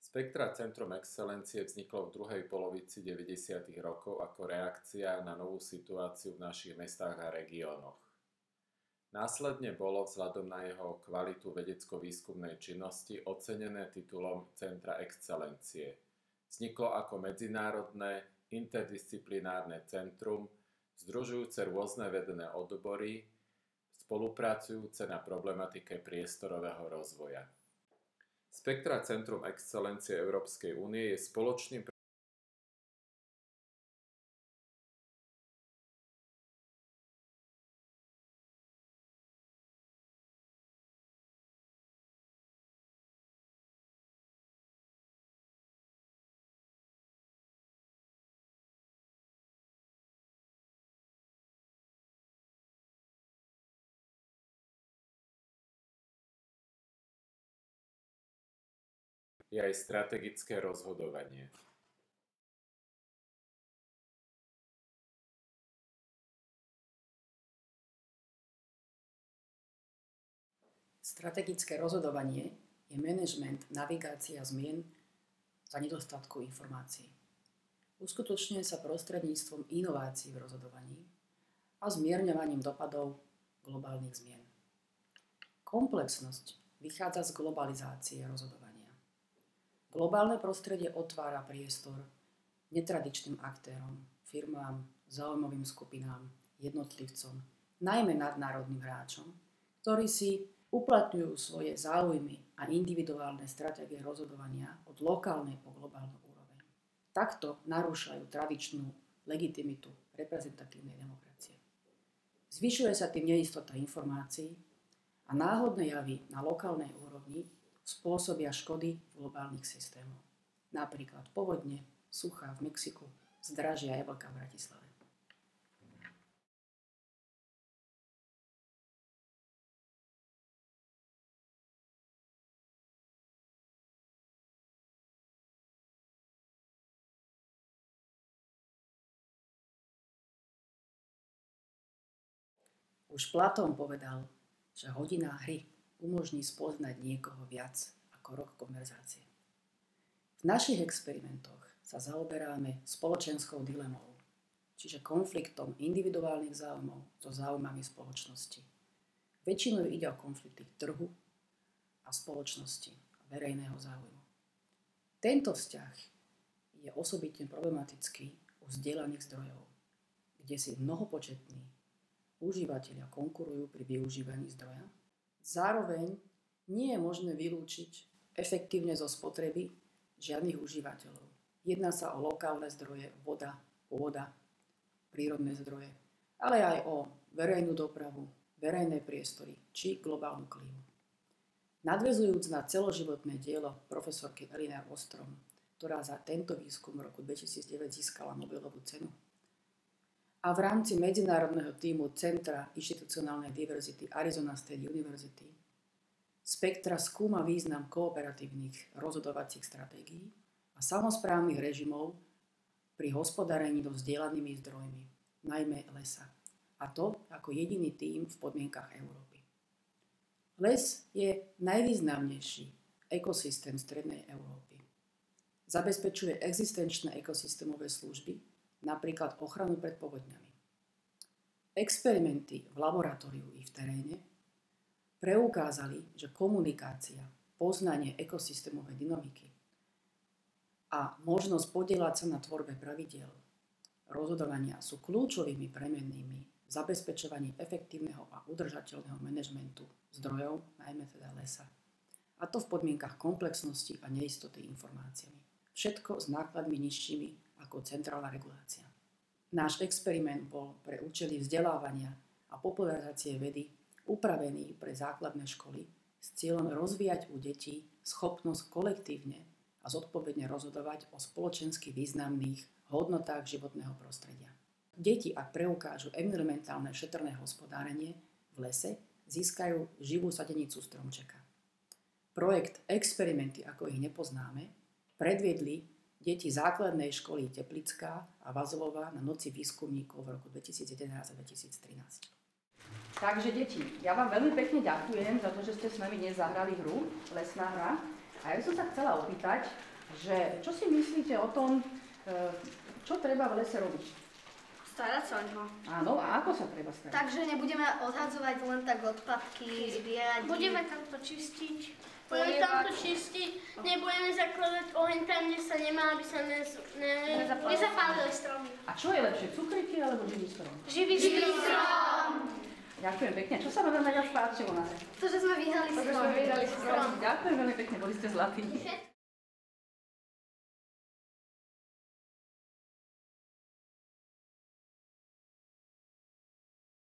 Spektra Centrum excelencie vzniklo v druhej polovici 90. rokov ako reakcia na novú situáciu v našich mestách a regiónoch. Následne bolo vzhľadom na jeho kvalitu vedecko-výskumnej činnosti ocenené titulom Centra excelencie. Vzniklo ako medzinárodné interdisciplinárne centrum, združujúce rôzne vedené odbory, spolupracujúce na problematike priestorového rozvoja. Spektra Centrum excelencie Európskej únie je spoločným je aj strategické rozhodovanie. Strategické rozhodovanie je manažment, navigácia zmien za nedostatku informácií. Uskutočňuje sa prostredníctvom inovácií v rozhodovaní a zmierňovaním dopadov globálnych zmien. Komplexnosť vychádza z globalizácie rozhodovania. Globálne prostredie otvára priestor netradičným aktérom, firmám, záujmovým skupinám, jednotlivcom, najmä nadnárodným hráčom, ktorí si uplatňujú svoje záujmy a individuálne stratégie rozhodovania od lokálnej po globálnu úroveň. Takto narúšajú tradičnú legitimitu reprezentatívnej demokracie. Zvyšuje sa tým neistota informácií a náhodné javy na lokálnej úrovni spôsobia škody globálnych systémov. Napríklad povodne, suchá v Mexiku, zdražia jablka v Bratislave. Už Platón povedal, že hodina hry umožní spoznať niekoho viac ako rok konverzácie. V našich experimentoch sa zaoberáme spoločenskou dilemou, čiže konfliktom individuálnych záujmov so záujmami spoločnosti. Väčšinou ide o konflikty trhu a spoločnosti a verejného záujmu. Tento vzťah je osobitne problematický u zdieľaných zdrojov, kde si mnohopočetní užívateľia konkurujú pri využívaní zdroja. Zároveň nie je možné vylúčiť efektívne zo spotreby žiadnych užívateľov. Jedná sa o lokálne zdroje, voda, pôda, prírodné zdroje, ale aj o verejnú dopravu, verejné priestory či globálnu klímu. Nadväzujúc na celoživotné dielo profesorky Elinor Ostrom, ktorá za tento výskum v roku 2009 získala Nobelovú cenu, a v rámci medzinárodného tímu Centra inštitucionálnej diverzity Arizona State University Spektra skúma význam kooperatívnych rozhodovacích stratégií a samosprávnych režimov pri hospodárení so zdieľanými zdrojmi, najmä lesa. A to ako jediný tím v podmienkach Európy. Les je najvýznamnejší ekosystém strednej Európy. Zabezpečuje existenčné ekosystémové služby, napríklad ochranu pred povodňami. Experimenty v laboratóriu i v teréne preukázali, že komunikácia, poznanie ekosystémovej dynamiky a možnosť podieľať sa na tvorbe pravidiel rozhodovania sú kľúčovými premennými v zabezpečovaní efektívneho a udržateľného manažmentu zdrojov, najmä teda lesa. A to v podmienkach komplexnosti a neistoty informáciami. Všetko s nákladmi nižšími ako centrálna regulácia. Náš experiment bol pre účely vzdelávania a popularizácie vedy upravený pre základné školy s cieľom rozvíjať u detí schopnosť kolektívne a zodpovedne rozhodovať o spoločensky významných hodnotách životného prostredia. Deti, ak preukážu environmentálne šetrné hospodárenie v lese, získajú živú sadenicu stromčeka. Projekt Experimenty, ako ich nepoznáme, predviedli deti základnej školy Teplická a Vazlová na Noci výskumníkov v roku 2011 a 2013. Takže deti, ja vám veľmi pekne ďakujem za to, že ste s nami dnes zahrali hru Lesná hra. A ja som sa chcela opýtať, že čo si myslíte o tom, čo treba v lese robiť? Starať sa o ňo. Áno, a ako sa treba starať? Takže nebudeme odhadzovať len tak odpadky, zbierať. Budeme tamto čistiť. Budeme tamto čistiť, nebudeme zakladať oheň tam, kde sa nemá, aby sa nezapálili stromy. A čo je lepšie, cukriky alebo živý strom? Živý strom! Ďakujem pekne. Čo sa vám najviac páčilo na ne? To, že sme vyhrali strom. Ďakujem veľmi pekne, boli ste zlatí.